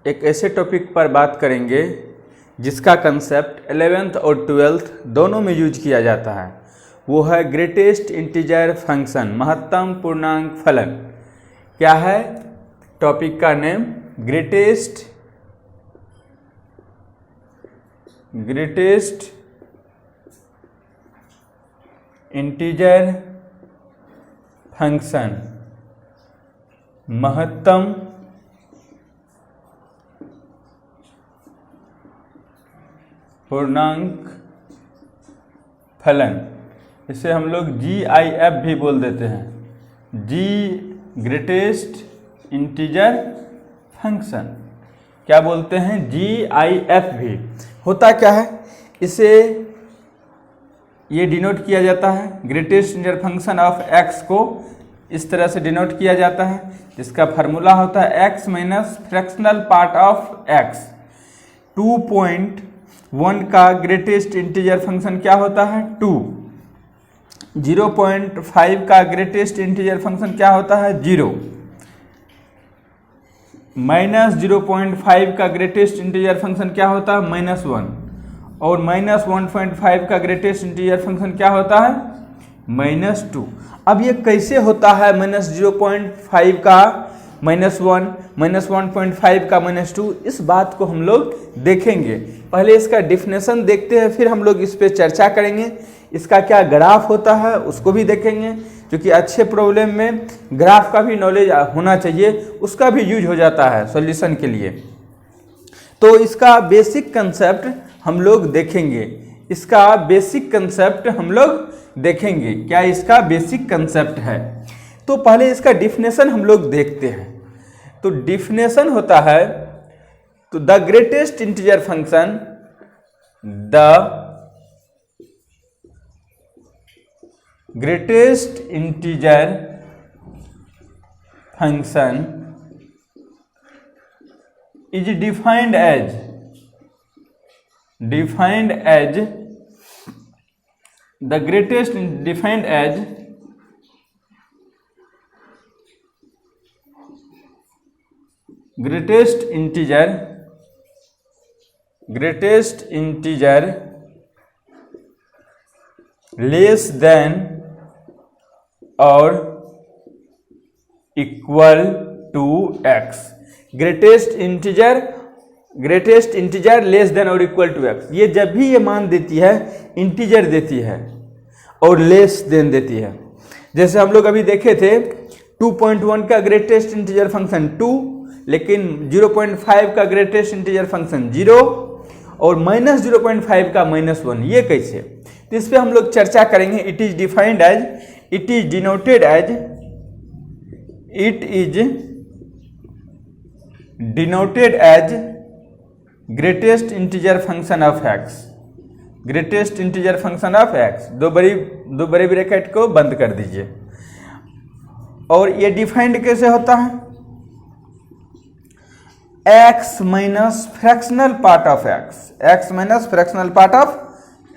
एक ऐसे टॉपिक पर बात करेंगे जिसका कंसेप्ट 11th और 12th दोनों में यूज किया जाता है। वो है ग्रेटेस्ट इंटीजर फंक्शन, महत्तम पूर्णांक फलन। क्या है टॉपिक का नेम? ग्रेटेस्ट इंटीजर फंक्शन, महत्तम पूर्णांक फलन। इसे हम लोग GIF भी बोल देते हैं, ग्रेटेस्ट इंटीजर फंक्शन। क्या बोलते हैं? GIF भी। होता क्या है, इसे ये डिनोट किया जाता है, greatest integer function of x को इस तरह से डिनोट किया जाता है, जिसका फार्मूला होता है x minus fractional part of x। 2.1 का ग्रेटेस्ट इंटीजर फंक्शन क्या होता है? 2। 0.5 का ग्रेटेस्ट इंटीजर फंक्शन क्या होता है? 0। माइनस 0.5 का ग्रेटेस्ट इंटीजर फंक्शन क्या होता है? -1। और माइनस 1.5 का ग्रेटेस्ट इंटीजर फंक्शन क्या होता है? -2। अब ये कैसे होता है? -0.5 का -1, -1.5 का -2, इस बात को हम लोग देखेंगे। पहले इसका डिफिनेशन देखते हैं, फिर हम लोग इस पे चर्चा करेंगे। इसका क्या ग्राफ होता है उसको भी देखेंगे, क्योंकि अच्छे प्रॉब्लम में ग्राफ का भी नॉलेज होना चाहिए, उसका भी यूज हो जाता है सॉल्यूशन के लिए। तो इसका बेसिक कंसेप्ट हम लोग देखेंगे। इसका बेसिक कंसेप्ट हम लोग देखेंगे, क्या इसका बेसिक कंसेप्ट है। तो पहले इसका डिफिनेशन हम लोग देखते हैं। तो डिफिनेशन होता है, तो the greatest integer function, the greatest integer function is defined as the greatest defined as greatest integer less than or equal to x। Greatest integer less than और इक्वल टू x। ये जब भी ये मान देती है, इंटीजर देती है और लेस देन देती है। जैसे हम लोग अभी देखे थे 2.1 का ग्रेटेस्ट इंटीजर फंक्शन 2, लेकिन 0.5 का ग्रेटेस्ट इंटीजर फंक्शन 0 और -0.5 का -1। ये कैसे? तो इस पे हम लोग चर्चा करेंगे। It is denoted as greatest integer function of x। Greatest integer function of x, दो बड़ी ब्रैकेट को बंद कर दीजिए। और ये डिफाइंड कैसे होता है? x minus fractional part of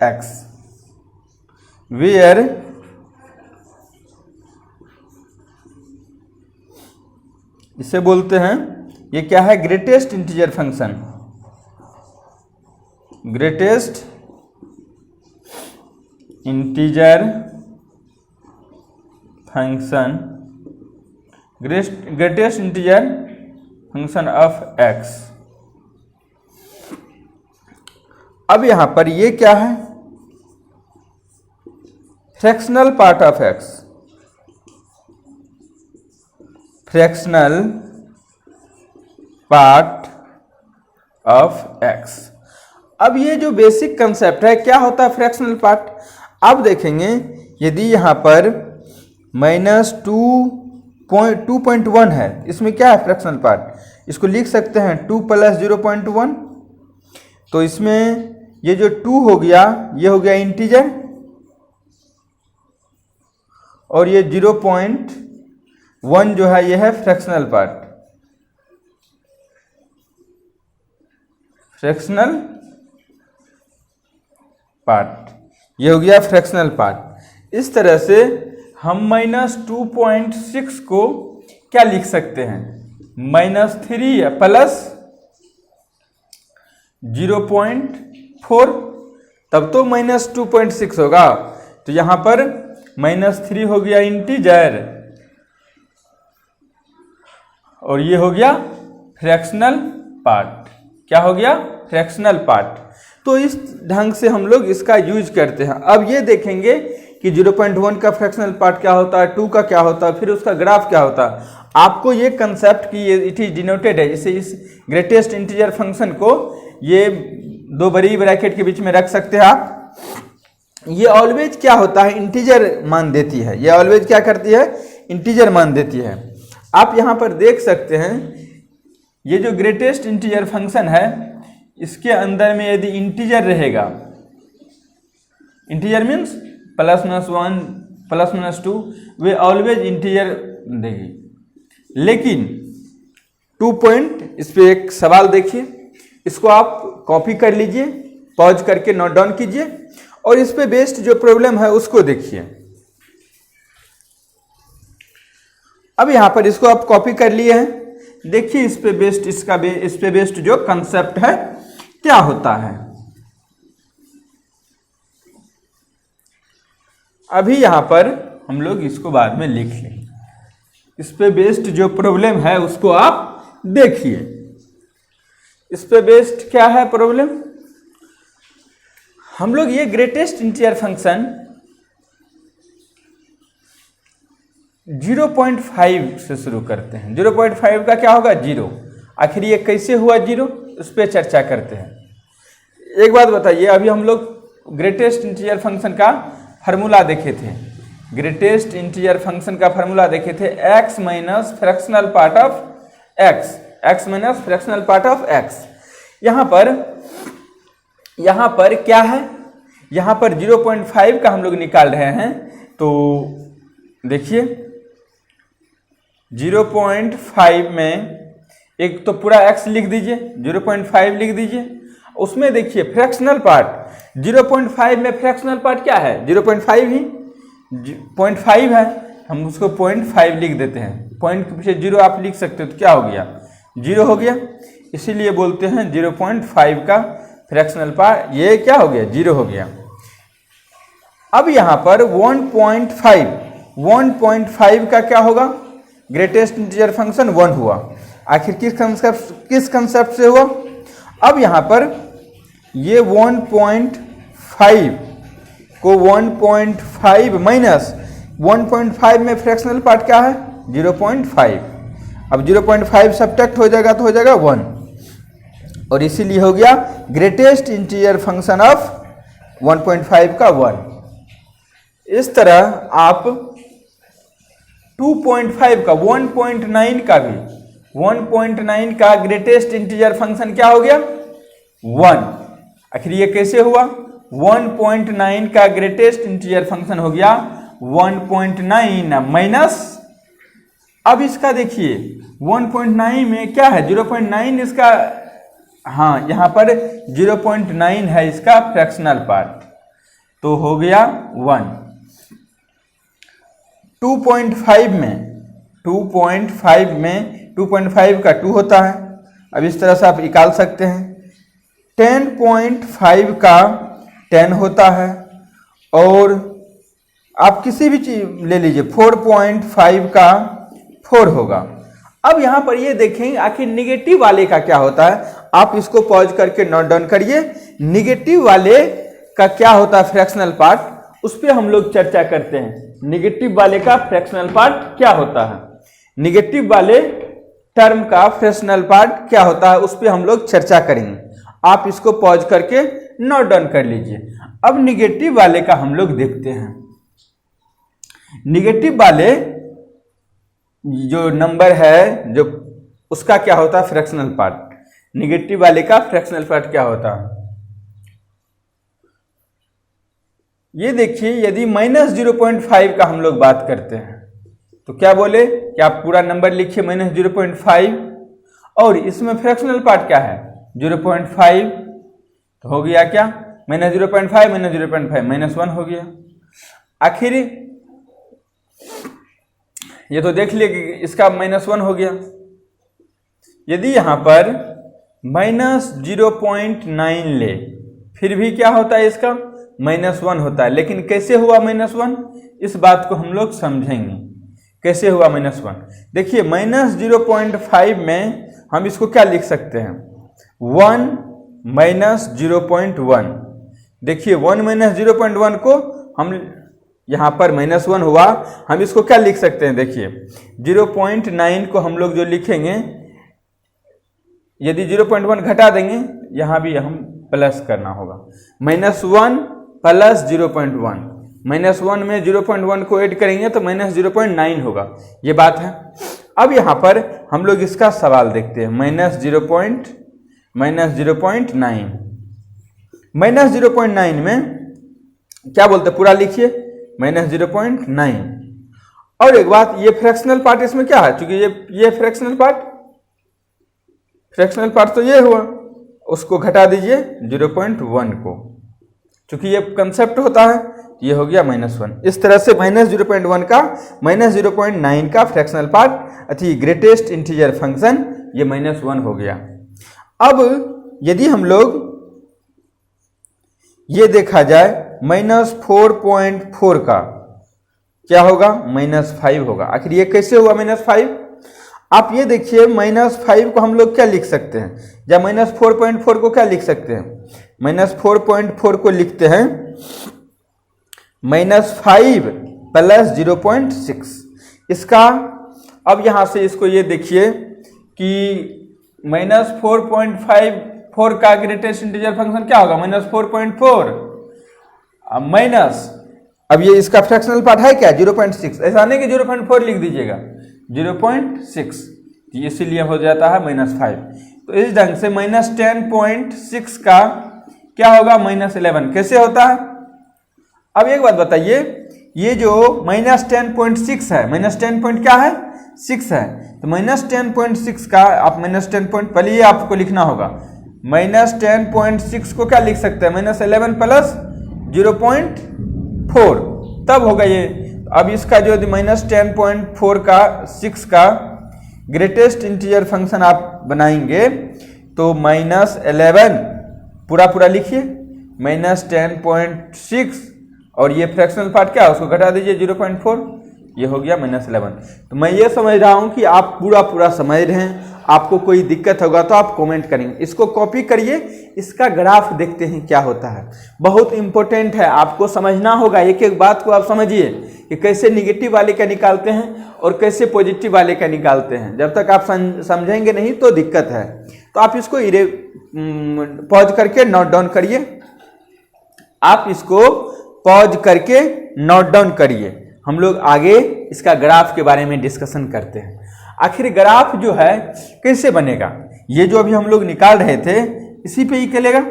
x, where इसे बोलते हैं, ये क्या है? Greatest integer function, greatest integer function, greatest integer function of x। अब यहां पर ये क्या है? Fractional part of x, fractional part of x। अब ये जो बेसिक कंसेप्ट है, क्या होता है फ्रैक्शनल पार्ट? अब देखेंगे, यदि यहाँ पर -2.1 है, इसमें क्या है फ्रैक्शनल पार्ट? इसको लिख सकते हैं 2 + 0.1। तो इसमें ये जो 2 हो गया, ये हो गया इंटीजर, और ये 0.1 जो है ये है फ्रैक्शनल पार्ट, ये हो गया फ्रैक्शनल पार्ट। इस तरह से हम -2.6 को क्या लिख सकते हैं? -3 प्लस 0.4, तब तो -2.6 होगा। तो यहाँ पर -3 हो गया इंटीजर और ये हो गया फ्रैक्शनल पार्ट। क्या हो गया? Fractional part. तो इस ढंग से हम लोग इसका यूज करते हैं। अब ये देखेंगे कि 0.1 का फ्रैक्शनल पार्ट क्या होता है, 2 का क्या होता है, फिर उसका ग्राफ क्या होता है। आपको ये कंसेप्ट की ये इट इज डिनोटेड है, इसे इस ग्रेटेस्ट इंटीजर फंक्शन को ये दो बड़ी ब्रैकेट के बीच में रख सकते हैं आप। ये ऑलवेज क्या होता है, इंटीजर मान देती है। ये ऑलवेज क्या करती है, इंटीजर मान देती है। आप यहाँ पर देख सकते हैं ये जो ग्रेटेस्ट इंटीजर फंक्शन है इसके अंदर में यदि इंटीजर रहेगा, इंटीजर मीन्स +-1 +-2, वे ऑलवेज इंटीजर देगी। लेकिन 2 पॉइंट, इस पे एक सवाल देखिए, इसको आप कॉपी कर लीजिए, पॉज करके नोट डाउन कीजिए और इस पे बेस्ड जो प्रॉब्लम है उसको देखिए। अब यहां पर इसको आप कॉपी कर लिए हैं, देखिए इस पे बेस्ड इस पे बेस्ड जो कंसेप्ट है क्या होता है। अभी यहां पर हम लोग इसको बाद में लिख लेंगे। इस पे बेस्ड जो प्रॉब्लम है उसको आप देखिए। इस पे बेस्ड क्या है प्रॉब्लम, हम लोग ये ग्रेटेस्ट इंटीजर फंक्शन 0.5 से शुरू करते हैं। 0.5 का क्या होगा, 0। आखिर ये कैसे हुआ 0, उस पर चर्चा करते हैं। एक बात बताइए, अभी हम लोग ग्रेटेस्ट इंटीजर फंक्शन का फार्मूला देखे थे। ग्रेटेस्ट इंटीजर फंक्शन का फार्मूला देखे थे, x minus fractional part of x, x minus fractional part of x। यहाँ पर क्या है, यहाँ पर 0.5 का हम लोग निकाल रहे हैं। तो देखिए 0.5 में एक तो पूरा x लिख दीजिए, 0.5 लिख दीजिए, उसमें देखिए फ्रैक्शनल पार्ट 0.5 में फ्रैक्शनल पार्ट क्या है, 0.5 ही 0.5 है, हम उसको 0.5 लिख देते हैं। पॉइंट के पीछे 0 आप लिख सकते हो तो क्या हो गया, 0 हो गया। इसीलिए बोलते हैं 0.5 का फ्रैक्शनल पार्ट ये क्या हो गया, 0 हो गया। अब यहाँ पर 1.5 का क्या होगा, ग्रेटेस्ट इंटीजर फंक्शन 1 हुआ। आखिर किस कंसेप्ट से हुआ। अब यहाँ पर ये 1.5 को 1.5 माइनस 1.5 में फ्रैक्शनल पार्ट क्या है, 0.5। अब 0.5 सब्ट्रैक्ट हो जाएगा तो हो जाएगा 1, और इसीलिए हो गया ग्रेटेस्ट इंटीजर फंक्शन ऑफ 1.5 का 1। इस तरह आप 2.5 का 1.9 का भी 1.9 का ग्रेटेस्ट इंटीजर फंक्शन क्या हो गया, 1। आखिर ये कैसे हुआ, 1.9 का ग्रेटेस्ट इंटीजर फंक्शन हो गया 1.9 माइनस, अब इसका देखिए 1.9 में क्या है, 0.9 इसका, हाँ यहाँ पर 0.9 है इसका फ्रैक्शनल पार्ट, तो हो गया 1। 2.5 का 2 होता है। अब इस तरह से आप निकाल सकते हैं। 10.5 का 10 होता है, और आप किसी भी चीज ले लीजिए, 4.5 का 4 होगा। अब यहां पर ये देखें आखिर निगेटिव वाले का क्या होता है, आप इसको पॉज करके नोट डाउन करिए। निगेटिव वाले का क्या होता है फ्रैक्शनल पार्ट, उस पर हम लोग चर्चा करते हैं। निगेटिव वाले का फ्रैक्शनल पार्ट क्या होता है, निगेटिव वाले टर्म का फ्रैक्शनल पार्ट क्या होता है, उस पर हम लोग चर्चा करेंगे। आप इसको पॉज करके नोट डाउन कर लीजिए। अब निगेटिव वाले का हम लोग देखते हैं। निगेटिव वाले जो नंबर है जो उसका क्या होता है फ्रैक्शनल पार्ट, निगेटिव वाले का फ्रैक्शनल पार्ट क्या होता है, ये देखिए। यदि -0.5 का हम लोग बात करते हैं तो क्या बोले कि आप पूरा नंबर लिखिए -0.5, और इसमें फ्रैक्शनल पार्ट क्या है 0.5, तो हो गया क्या -0.5 -1 हो गया। आखिर ये तो देख लिए कि इसका -1 हो गया। यदि यहां पर -0.9 ले, फिर भी क्या होता है इसका -1 होता है। लेकिन कैसे हुआ -1, इस बात को हम लोग समझेंगे कैसे हुआ -1। देखिए -0.5 में हम इसको क्या लिख सकते हैं, 1 - 0.1। देखिए 1 - 0.1 को हम यहाँ पर -1 हुआ, हम इसको क्या लिख सकते हैं, देखिए 0.9 को हम लोग जो लिखेंगे, यदि 0.1 घटा देंगे यहाँ भी हम प्लस करना होगा, -1 + 0.1, -1 में 0.1 को ऐड करेंगे तो -0.9 होगा, ये बात है। अब यहाँ पर हम लोग इसका सवाल देखते हैं, -0.9, -0.9 में क्या बोलते हैं, पूरा लिखिए -0.9। और एक बात, ये फ्रैक्शनल पार्ट इसमें क्या है, चूंकि ये फ्रैक्शनल पार्ट तो ये हुआ, उसको घटा दीजिए 0.1 को, चूंकि ये कंसेप्ट होता है, ये हो गया -1। इस तरह से -0.1 का -0.9 का फ्रैक्शनल पार्ट अथी ग्रेटेस्ट इंटीजर फंक्शन ये -1 हो गया। अब यदि हम लोग ये देखा जाए -4.4 का क्या होगा, -5 होगा। आखिर ये कैसे हुआ -5, आप ये देखिए -5 को हम लोग क्या लिख सकते हैं, या -4.4 को क्या लिख सकते हैं, -4.4 को लिखते हैं -5 + 0.6। इसका अब यहां से इसको ये देखिए कि -4.54 का ग्रेटेस्ट इंटीजर फंक्शन क्या होगा, -4.4 माइनस, अब ये इसका फ्रैक्शनल पार्ट है क्या 0.6, ऐसा नहीं कि 0.4 लिख दीजिएगा, 0.6, इसीलिए हो जाता है -5। तो इस ढंग से -10.6 का क्या होगा, -11। कैसे होता है, अब एक बात बताइए, ये जो -10.6 है, -10 पॉइंट क्या है 6 है, तो -10.6 का आप -10 पॉइंट पहले ये आपको लिखना होगा, -10.6 को क्या लिख सकते हैं, -11 + 0.4, तब होगा ये। अब इसका जो -10.4 का 6 का ग्रेटेस्ट इंटीजर फंक्शन आप बनाएंगे तो -11 पूरा लिखिए, -10.6 और ये फ्रैक्शनल पार्ट क्या है उसको घटा दीजिए 0.4, ये हो गया -11। तो मैं ये समझ रहा हूँ कि आप पूरा समझ रहे हैं। आपको कोई दिक्कत होगा तो आप कमेंट करेंगे, इसको कॉपी करिए, इसका ग्राफ देखते हैं क्या होता है। बहुत इंपॉर्टेंट है, आपको समझना होगा, एक एक बात को आप समझिए कि कैसे निगेटिव वाले का निकालते हैं और कैसे पॉजिटिव वाले का निकालते हैं। जब तक आप समझेंगे नहीं तो दिक्कत है। तो आप इसको पॉज करके नोट डाउन करिए, आप इसको पॉज करके नोट डाउन करिए। हम लोग आगे इसका ग्राफ के बारे में डिस्कशन करते हैं। आखिर ग्राफ जो है कैसे बनेगा, ये जो अभी हम लोग निकाल रहे थे इसी पे ही चलेगा,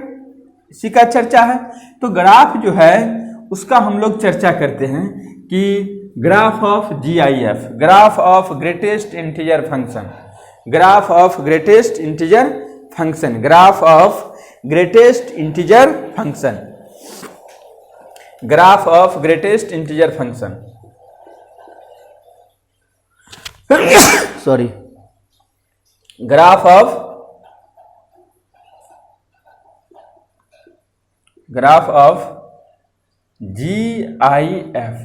इसी का चर्चा है। तो ग्राफ जो है उसका हम लोग चर्चा करते हैं कि graph of GIF, graph of greatest integer function, graph of greatest integer function, graph of greatest integer function, graph of greatest integer function, sorry, graph of GIF।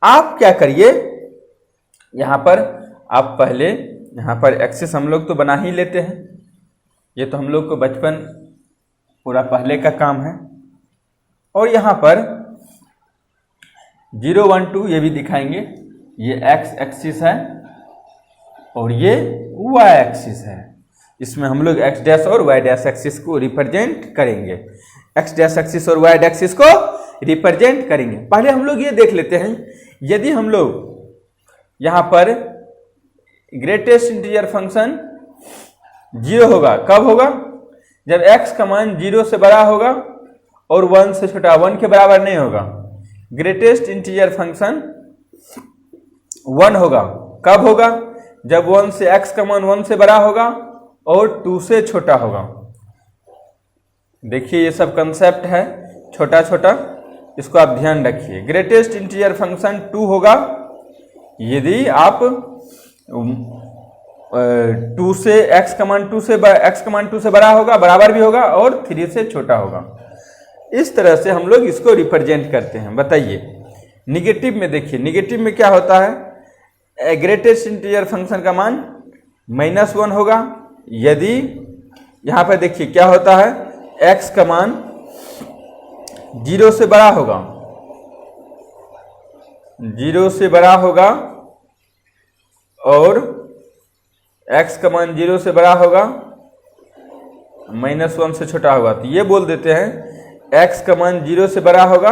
आप क्या करिए, यहां पर आप पहले यहां पर एक्सिस हम लोग तो बना ही लेते हैं, ये तो हम लोग को बचपन पूरा पहले का काम है। और यहां पर 0 1 2 ये भी दिखाएंगे, ये x एक्सिस है और ये y एक्सिस है। इसमें हम लोग x डैश और y डैश एक्सिस को रिप्रेजेंट करेंगे, x डैश एक्सिस और y एक्सिस को रिप्रेजेंट करेंगे। पहले हम लोग ये देख लेते हैं, यदि हम लोग यहाँ पर ग्रेटेस्ट इंटीजर फंक्शन 0 होगा, कब होगा, जब x का मान 0 से बड़ा होगा और 1 से छोटा, 1 के बराबर नहीं होगा। ग्रेटेस्ट इंटीजर फंक्शन 1 होगा, कब होगा, जब 1 से x का मान 1 से बड़ा होगा और 2 से छोटा होगा। देखिए ये सब कंसेप्ट है छोटा छोटा, इसको आप ध्यान रखिए। ग्रेटेस्ट इंटीजर फंक्शन 2 होगा यदि आप 2 से x कमान 2 से बड़ा होगा, बराबर भी होगा, और 3 से छोटा होगा। इस तरह से हम लोग इसको रिप्रेजेंट करते हैं। बताइए निगेटिव में, देखिए निगेटिव में क्या होता है, ग्रेटेस्ट इंटीजर फंक्शन का मान -1 होगा। यदि यहाँ पर देखिए क्या होता है, x का मान 0 से बड़ा होगा, 0 से बड़ा होगा, और x का मान 0 से बड़ा होगा, -1 से छोटा होगा। तो ये बोल देते हैं x का मान 0 से बड़ा होगा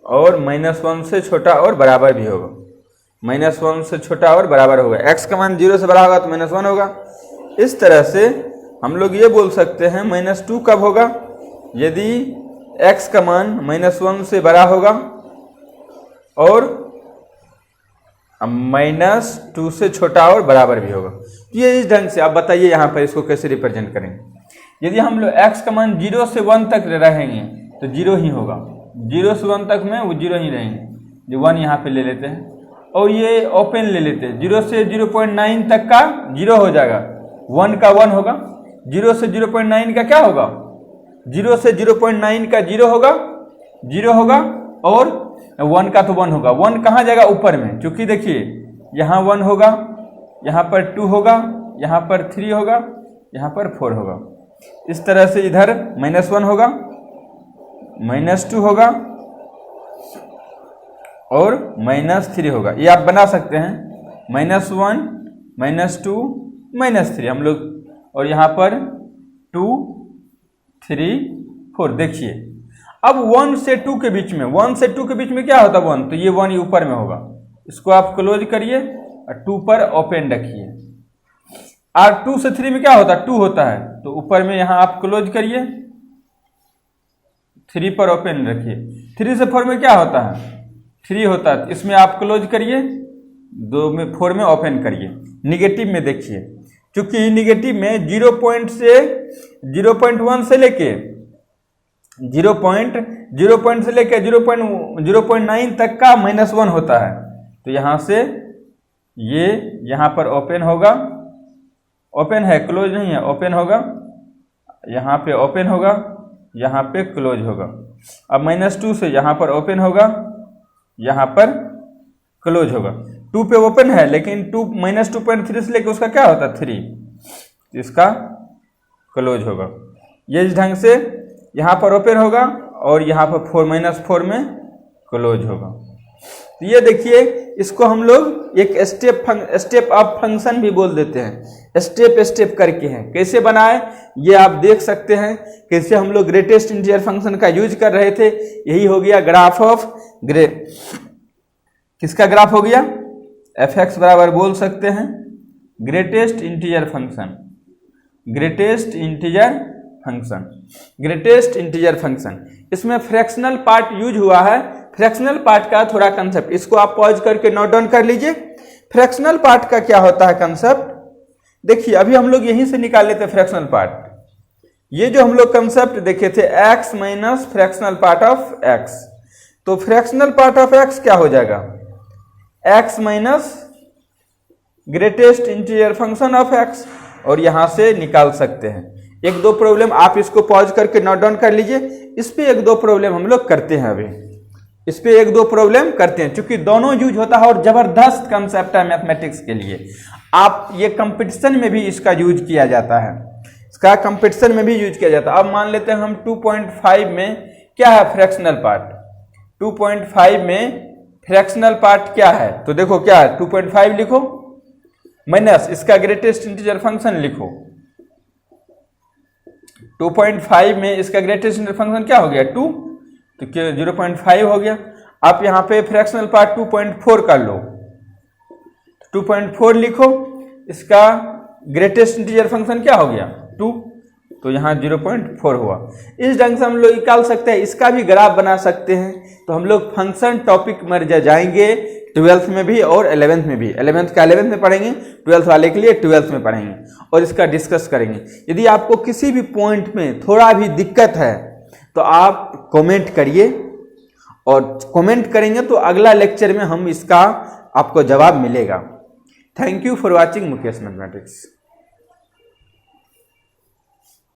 और -1 से छोटा और बराबर भी होगा, -1 से छोटा और बराबर होगा। x का मान 0 से बड़ा होगा तो -1 होगा। इस तरह से हम लोग ये बोल सकते हैं -2 कब होगा, यदि x का मान -1 से बड़ा होगा और -2 से छोटा और बराबर भी होगा। तो ये इस ढंग से आप बताइए यहाँ पर इसको कैसे रिप्रेजेंट करेंगे। यदि हम लोग x का मान 0 से 1 तक रहेंगे तो 0 ही होगा, 0 से 1 तक में वो 0 ही रहेंगे, जो 1 यहाँ पे ले लेते हैं। और ये ओपन ले लेते हैं, 0 से 0.9 तक का 0 हो जाएगा, 1 का 1 होगा, 0 से 0.9 का क्या होगा, 0 से 0.9 का 0 होगा, 0 होगा, और 1 का तो 1 होगा। 1 कहाँ जाएगा, ऊपर में, क्योंकि देखिए यहाँ 1 होगा, यहाँ पर 2 होगा, यहाँ पर 3 होगा, यहाँ पर 4 होगा। इस तरह से इधर -1 होगा, -2 होगा और -3 होगा। ये आप बना सकते हैं, -1 -2 -3 हम लोग, और यहाँ पर 2 3 4। देखिए अब 1 से 2 के बीच में, 1 से 2 के बीच में क्या होता है 1, तो ये 1 ही ऊपर में होगा। इसको आप क्लोज करिए और 2 पर ओपन रखिए। और 2 से 3 में क्या होता है, 2 होता है, तो ऊपर में यहाँ आप क्लोज करिए, 3 पर ओपन रखिए। 3 से 4 में क्या होता है, 3 होता है, इसमें आप क्लोज करिए, 2 में 4 में ओपन करिए। निगेटिव में देखिए, क्योंकि निगेटिव में 0.1 से लेके 0.9 तक का -1 होता है। तो यहाँ से ये यहाँ पर ओपन होगा, ओपन है, क्लोज नहीं है, ओपन होगा, यहाँ पे ओपन होगा, यहाँ पे क्लोज होगा। अब -2 से यहाँ पर ओपन होगा, यहाँ पर क्लोज होगा। 2 पे ओपन है, लेकिन -2.3 से लेकर उसका क्या होता है 3, इसका क्लोज होगा। ये इस ढंग से यहाँ पर ओपन होगा और यहाँ पर -4 में क्लोज होगा। तो ये देखिए, इसको हम लोग एक स्टेप अप फंक्शन भी बोल देते हैं, स्टेप करके हैं। कैसे बनाए ये आप देख सकते हैं, कैसे हम लोग ग्रेटेस्ट इंटीजर फंक्शन का यूज कर रहे थे। यही हो गया ग्राफ ऑफ किसका ग्राफ हो गया, fx बराबर बोल सकते हैं greatest integer function, greatest integer function. इसमें फ्रैक्शनल पार्ट यूज हुआ है। फ्रैक्शनल पार्ट का थोड़ा कंसेप्ट, इसको आप पॉज करके नोट डाउन कर लीजिए। फ्रैक्शनल पार्ट का क्या होता है कंसेप्ट, देखिए अभी हम लोग यहीं से निकाल लेते हैं फ्रैक्शनल पार्ट। ये जो हम लोग कंसेप्ट देखे थे x minus fractional part of x, तो फ्रैक्शनल पार्ट ऑफ x क्या हो जाएगा, x minus greatest integer function of x, और यहां से निकाल सकते हैं। एक दो प्रॉब्लम आप इसको पॉज करके नोट डाउन कर लीजिए। इस पे एक दो प्रॉब्लम हम लोग करते हैं, अभी इस पे एक दो प्रॉब्लम करते हैं, क्योंकि दोनों यूज होता है और जबरदस्त कंसेप्ट है मैथमेटिक्स के लिए। आप ये कंपटीशन में भी इसका यूज किया जाता है, इसका कंपटीशन में भी यूज किया जाता है। अब मान लेते हैं हम 2.5 में क्या है फ्रैक्शनल पार्ट, 2.5 में फ्रैक्शनल पार्ट क्या है, तो देखो क्या है, 2.5 लिखो माइनस इसका ग्रेटेस्ट इंटीजर फंक्शन लिखो। 2.5 में इसका ग्रेटेस्ट इंटीजर फंक्शन क्या हो गया 2, तो 0.5 हो गया। आप यहाँ पे फ्रैक्शनल पार्ट 2.4 कर लो, 2.4 लिखो, इसका ग्रेटेस्ट इंटीजर फंक्शन क्या हो गया 2, तो यहाँ 0.4 हुआ। इस ढंग से हम लोग निकाल सकते हैं, इसका भी ग्राफ बना सकते हैं। तो हम लोग फंक्शन टॉपिक में जाएंगे 12th में भी और 11th में भी। 11th का 11th में पढ़ेंगे, 12th वाले के लिए 12th में पढ़ेंगे और इसका डिस्कस करेंगे। यदि आपको किसी भी पॉइंट में थोड़ा भी दिक्कत है तो आप कमेंट करिए, और कमेंट करेंगे तो अगला लेक्चर में हम इसका आपको जवाब मिलेगा। Thank you for watching Mukesh mathematics.